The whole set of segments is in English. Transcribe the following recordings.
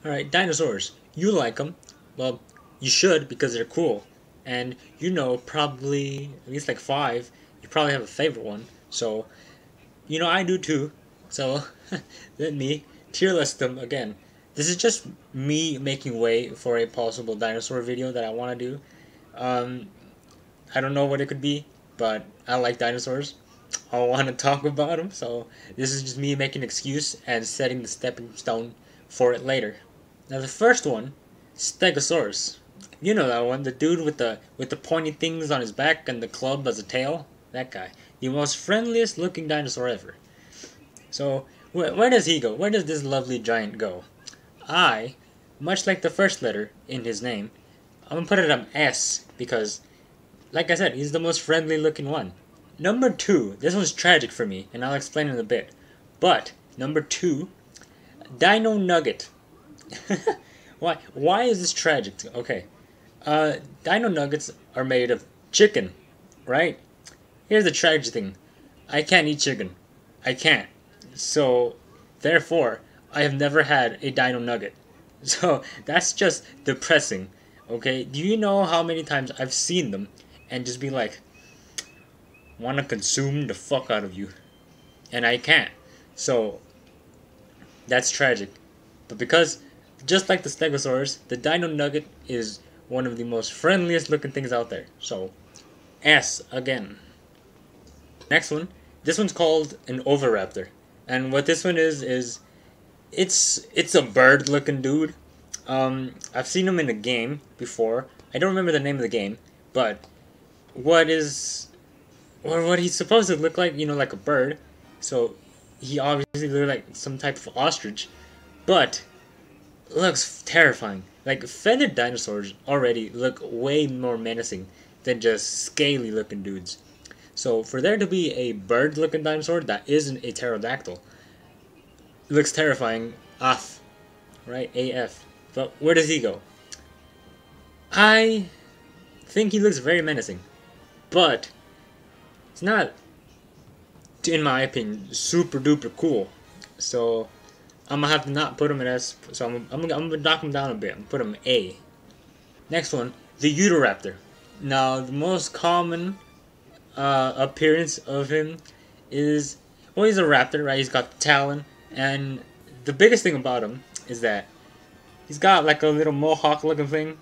Alright, dinosaurs. You like them. Well, you should because they're cool. And you know, probably at least like five. You probably have a favorite one. So, I do too. So, let me tier list them again. This is just me making way for a possible dinosaur video that I want to do. Um, I don't know what it could be, but I like dinosaurs. I want to talk about them, so this is just me making an excuse and setting the stepping stone for it later. Now the first one, Stegosaurus. You know that one, the dude with the pointy things on his back and the club as a tail. That guy, the most friendliest looking dinosaur ever. So where does he go? Where does this lovely giant go? I, much like the first letter in his name, I'm gonna put it on S because, like I said, he's the most friendly looking one. Number two, this one's tragic for me, and I'll explain in a bit. But number two, Dino Nugget. Why is this tragic? Okay, Dino Nuggets are made of chicken, right? Here's the tragic thing: I can't eat chicken. I can't. So, therefore, I have never had a Dino Nugget. So that's just depressing. Okay, do you know how many times I've seen them and just be like, want to consume the fuck out of you, and I can't. So that's tragic. But because, just like the Stegosaurus, the Dino Nugget is one of the most friendliest looking things out there. So, S again. Next one. This one's called an Oviraptor. And what this one is it's a bird looking dude. I've seen him in a game before. I don't remember the name of the game, but what is or what he's supposed to look like, like a bird. So he obviously looks like some type of ostrich, but looks terrifying. Like feathered dinosaurs already look way more menacing than just scaly looking dudes. So for there to be a bird looking dinosaur that isn't a pterodactyl looks terrifying AF, right? AF. But where does he go? I think he looks very menacing, but it's not, in my opinion, super duper cool. So I'm gonna have to not put him in S. So I'm gonna knock him down a bit and put him A. Next one, the Utahraptor. Now the most common appearance of him is, well, he's a raptor, right? He's got the talon, and the biggest thing about him is that he's got like a little mohawk looking thing.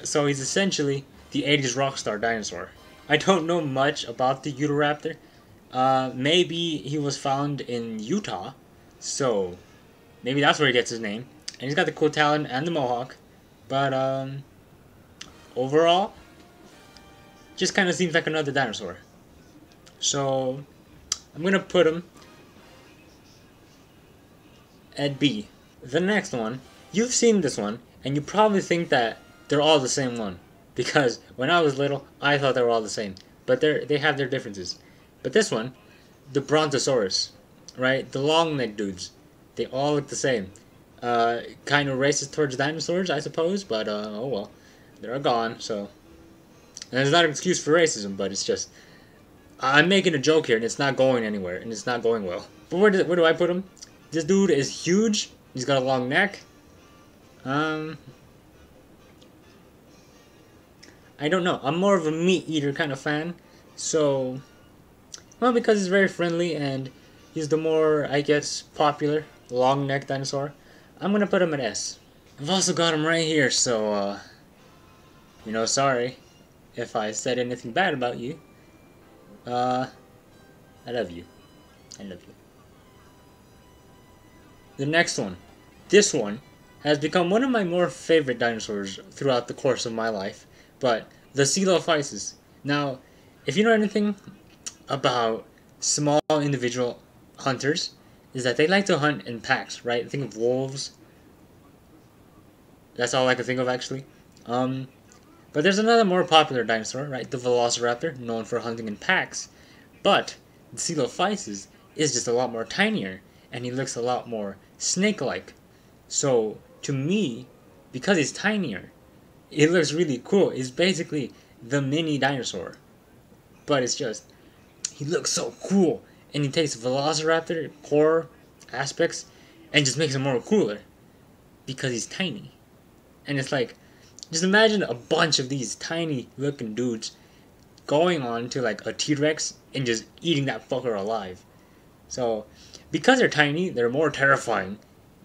So he's essentially the 80s rock star dinosaur. I don't know much about the Utahraptor. Maybe he was found in Utah, so maybe that's where he gets his name. And he's got the cool talon and the mohawk, but overall, just kind of seems like another dinosaur. So I'm gonna put him at B. The next one, you've seen this one, and you probably think that they're all the same one, because when I was little, I thought they were all the same, but they have their differences. But this one, the Brontosaurus, right? The long neck dudes, they all look the same. Kind of racist towards dinosaurs, I suppose, but oh well, they're gone. So, and it's not an excuse for racism, but it's just I'm making a joke here, and it's not going anywhere, and it's not going well. But where do I put him? This dude is huge. He's got a long neck. I don't know. I'm more of a meat eater kind of fan. So, well, because he's very friendly and he's the more, I guess, popular long neck dinosaur, I'm gonna put him at S. I've also got him right here, so, sorry if I said anything bad about you. I love you. I love you. The next one. This one has become one of my more favorite dinosaurs throughout the course of my life, but the Coelophysis. Now, if you know anything about small individual hunters, is that they like to hunt in packs, right? Think of wolves. That's all I can think of, actually. But there's another more popular dinosaur, right? The Velociraptor, known for hunting in packs. But the Coelophysis is just a lot more tinier, and he looks a lot more snake-like. So, to me, because he's tinier, it looks really cool. It's basically the mini dinosaur. But it's just, he looks so cool. And he takes Velociraptor core aspects and just makes him more cooler. because he's tiny. And it's like, just imagine a bunch of these tiny looking dudes going on to like a T-Rex and just eating that fucker alive. So, because they're tiny, they're more terrifying.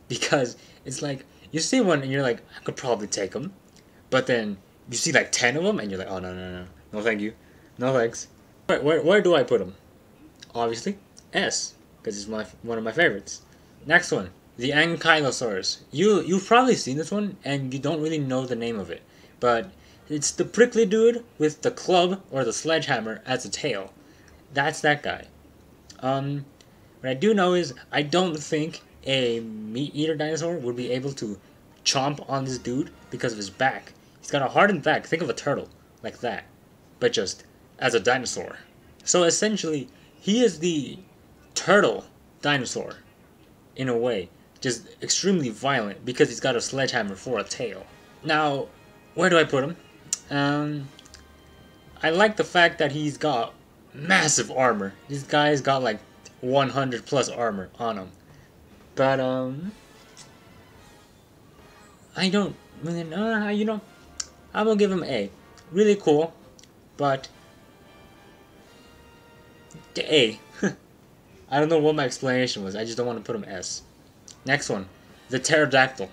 Because it's like, you see one and you're like, I could probably take them. But then you see like 10 of them and you're like, oh no, no, no. No thank you. No thanks. Where do I put them? Obviously, S. Because it's one of my favorites. Next one. The Ankylosaurus. You've probably seen this one and you don't really know the name of it. But it's the prickly dude with the club or the sledgehammer as a tail. That's that guy. What I do know is I don't think a meat eater dinosaur would be able to chomp on this dude because of his back. He's got a hardened back. Think of a turtle like that, but just as a dinosaur. So essentially, he is the turtle dinosaur in a way, just extremely violent because he's got a sledgehammer for a tail. Now, where do I put him? I like the fact that he's got massive armor. This guy's got like 100 plus armor on him. But I don't really know, you know, I'm gonna give him A. Really cool, but A. I don't know what my explanation was, I just don't want to put him S. Next one, the pterodactyl.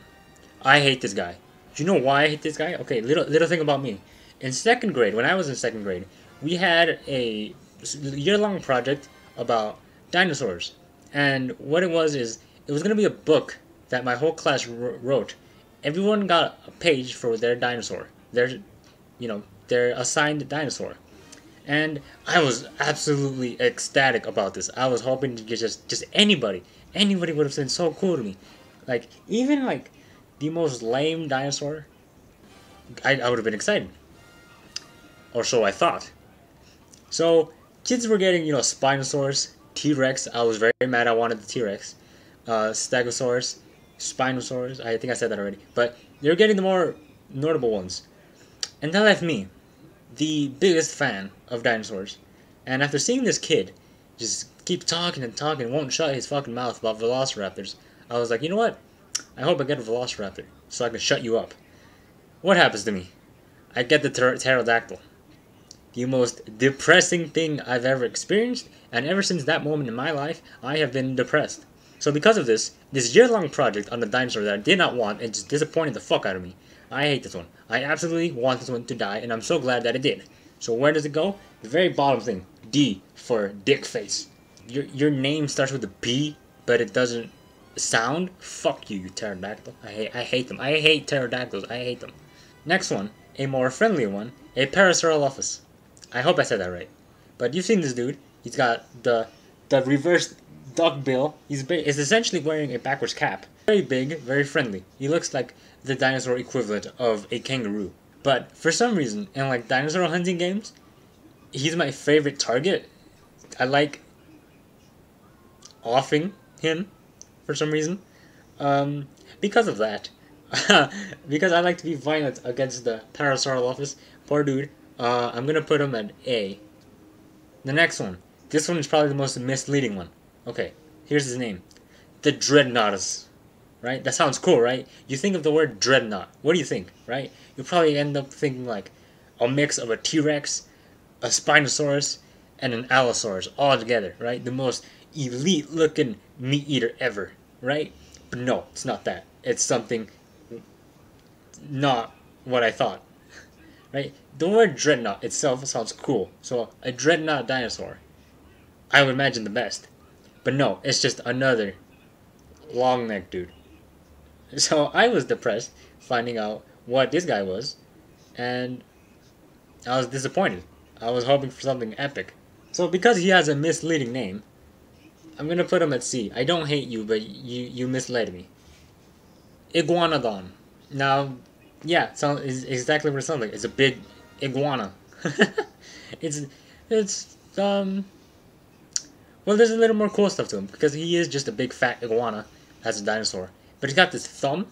I hate this guy. Do you know why I hate this guy? Okay, little thing about me. In second grade, when I was in second grade, we had a year-long project about dinosaurs. And what it was is, it was going to be a book that my whole class wrote. Everyone got a page for their dinosaur. Their assigned dinosaur. And I was absolutely ecstatic about this. I was hoping to get just anybody would have been so cool to me. Like, even like the most lame dinosaur, I would have been excited. Or so I thought. So, kids were getting, Spinosaurus, T-Rex. I was very mad I wanted the T-Rex. Stegosaurus, Spinosaurus. I think I said that already. But they were getting the more notable ones. And that left me, the biggest fan of dinosaurs. And after seeing this kid just keep talking and talking, won't shut his fucking mouth about velociraptors, I was like, you know what? I hope I get a velociraptor so I can shut you up. What happens to me? I get the pterodactyl. The most depressing thing I've ever experienced, and ever since that moment in my life, I have been depressed. So because of this year-long project on the dinosaur that I did not want and just disappointed the fuck out of me, I hate this one. I absolutely want this one to die, and I'm so glad that it did. So where does it go? The very bottom thing. D for dick face. Your name starts with a B, but it doesn't sound? Fuck you, you pterodactyl. I hate them. I hate pterodactyls. I hate them. Next one, a more friendly one, a Parasaurolophus. I hope I said that right. But you've seen this dude. He's got the reverse duck bill. He's essentially wearing a backwards cap. Very big, very friendly. He looks like the dinosaur equivalent of a kangaroo. But for some reason, in like dinosaur hunting games, he's my favorite target. I like offing him for some reason. Because of that. Because I like to be violent against the Parasaurolophus. Poor dude. I'm gonna put him at A. The next one. This one is probably the most misleading one. Okay, here's his name. The Dreadnoughtus. Right? That sounds cool, right? You think of the word dreadnought. What do you think, right? You probably end up thinking like a mix of a T-Rex, a Spinosaurus, and an Allosaurus all together, right? The most elite looking meat eater ever, right? But no, it's not that. It's something not what I thought, right? The word dreadnought itself sounds cool. So a dreadnought dinosaur, I would imagine the best. But no, it's just another long neck dude. So I was depressed finding out what this guy was, and I was disappointed. I was hoping for something epic. So because he has a misleading name, I'm gonna put him at C. I don't hate you, but you misled me. Iguanodon. Now, yeah, is exactly what it sounds like. It's a big iguana. Well, there's a little more cool stuff to him because he is just a big fat iguana as a dinosaur. But he's got this thumb,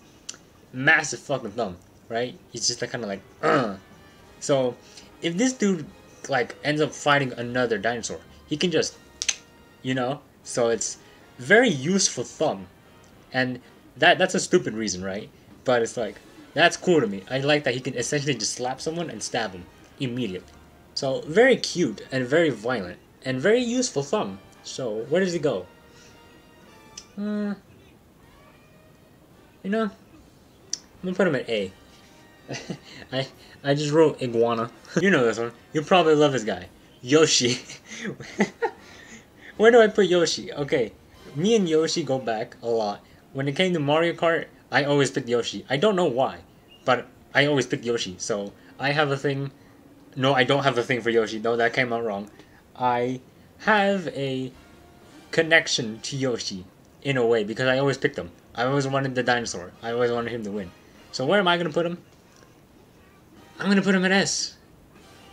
massive fucking thumb, right? He's just like kind of like, So, if this dude like ends up fighting another dinosaur, he can just, so it's very useful thumb, and that's a stupid reason, right? but it's like, that's cool to me. I like that he can essentially just slap someone and stab him immediately. So, very cute and very violent and very useful thumb. So, where does he go? You know, I'm gonna put him at A. I just wrote iguana. You know this one. You probably love this guy. Yoshi. Where do I put Yoshi? Okay, me and Yoshi go back a lot. When it came to Mario Kart, I always picked Yoshi. I don't know why, but I always picked Yoshi. So I have a thing. No, I don't have a thing for Yoshi. No, that came out wrong. I have a connection to Yoshi in a way because I always picked him. I always wanted the dinosaur. I always wanted him to win. So where am I gonna put him? I'm gonna put him at S.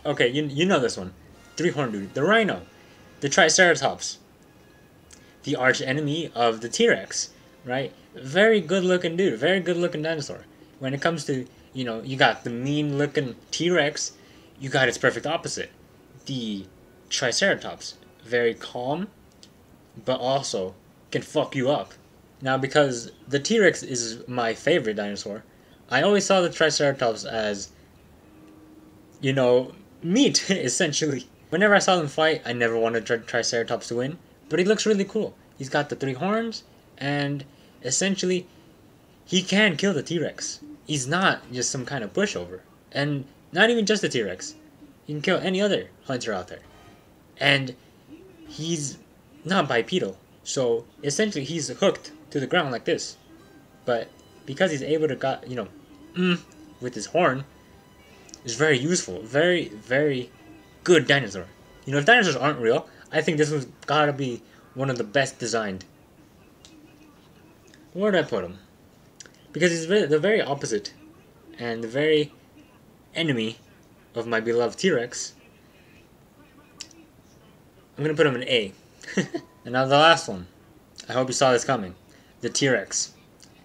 Okay, you know this one. Three-horned dude. The rhino. The triceratops. The arch enemy of the T-Rex. Right? Very good looking dude. Very good looking dinosaur. When it comes to, you know, you got the mean looking T-Rex, you got its perfect opposite. The triceratops. Very calm, but also can fuck you up. Now, because the T-Rex is my favorite dinosaur, I always saw the triceratops as, you know, meat, essentially. Whenever I saw them fight, I never wanted Triceratops to win, but he looks really cool. He's got the 3 horns, and essentially, he can kill the T-Rex. He's not just some kind of pushover, and not even just the T-Rex. He can kill any other hunter out there. And he's not bipedal, so essentially he's hooked to the ground like this. But because he's able to with his horn, it's very useful. Very, very good dinosaur. You know, if dinosaurs aren't real, I think this one's gotta be one of the best designed. Where did I put him? Because he's the very opposite and the very enemy of my beloved T-Rex. I'm gonna put him in A. And now the last one. I hope you saw this coming. The T-Rex.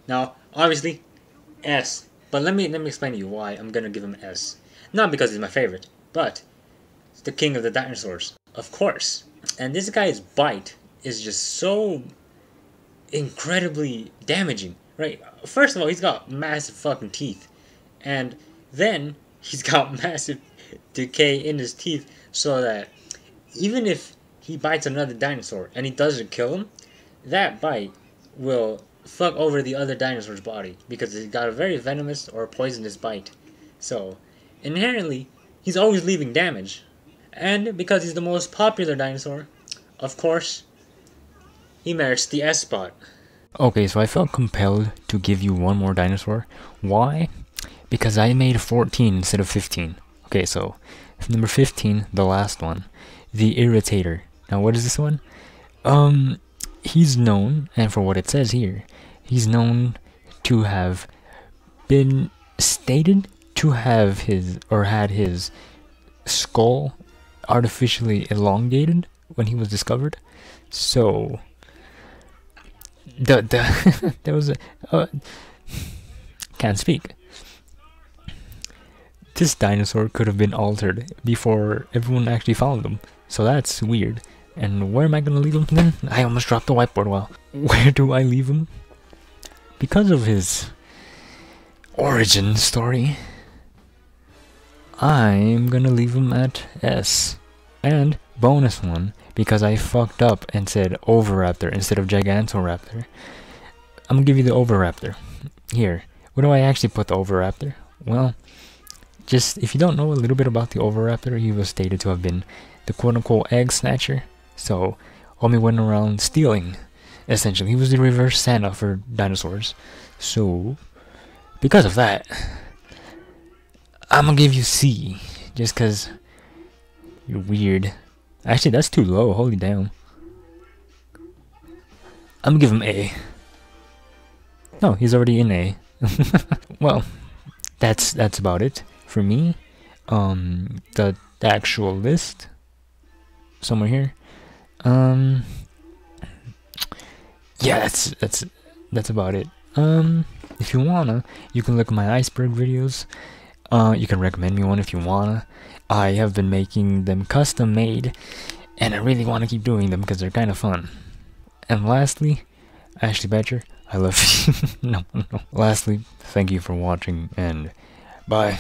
Now, obviously, S. But let me explain to you why I'm gonna give him S. Not because he's my favorite, but he's the king of the dinosaurs, of course. And this guy's bite is just so incredibly damaging, right? First of all, he's got massive fucking teeth, and then he's got massive decay in his teeth, so that even if he bites another dinosaur and he doesn't kill him, that bite will fuck over the other dinosaur's body because it's got a very venomous or poisonous bite. So inherently, he's always leaving damage. And because he's the most popular dinosaur, of course, he merits the S spot. Okay, so I felt compelled to give you one more dinosaur. Why? Because I made 14 instead of 15. Okay, so number 15, the last one, the Irritator. Now, what is this one? He's known, and for what it says here, he's known to have been stated to have had his skull artificially elongated when he was discovered. So there was a can't speak. This dinosaur could have been altered before everyone actually found him. So that's weird. And where am I gonna leave him then? I almost dropped the whiteboard. Well, where do I leave him? Because of his origin story, I'm gonna leave him at S. And bonus one, because I fucked up and said Oviraptor instead of Gigantoraptor, I'm gonna give you the Oviraptor. Here, where do I actually put the Oviraptor? Well, just if you don't know a little bit about the Oviraptor, he was stated to have been the quote-unquote egg snatcher. So, only went around stealing, essentially. He was the reverse Santa for dinosaurs. So, because of that, I'm gonna give you C, just cause you're weird. Actually, that's too low, holy damn. I'm gonna give him A. No, he's already in A. Well, that's about it for me. The actual list, somewhere here. Yeah, that's about it. If you wanna, you can look at my iceberg videos. You can recommend me one if you wanna. I have been making them custom made, and I really want to keep doing them because they're kind of fun. And lastly, Ashley Badger, I love you. No. Lastly, thank you for watching and bye.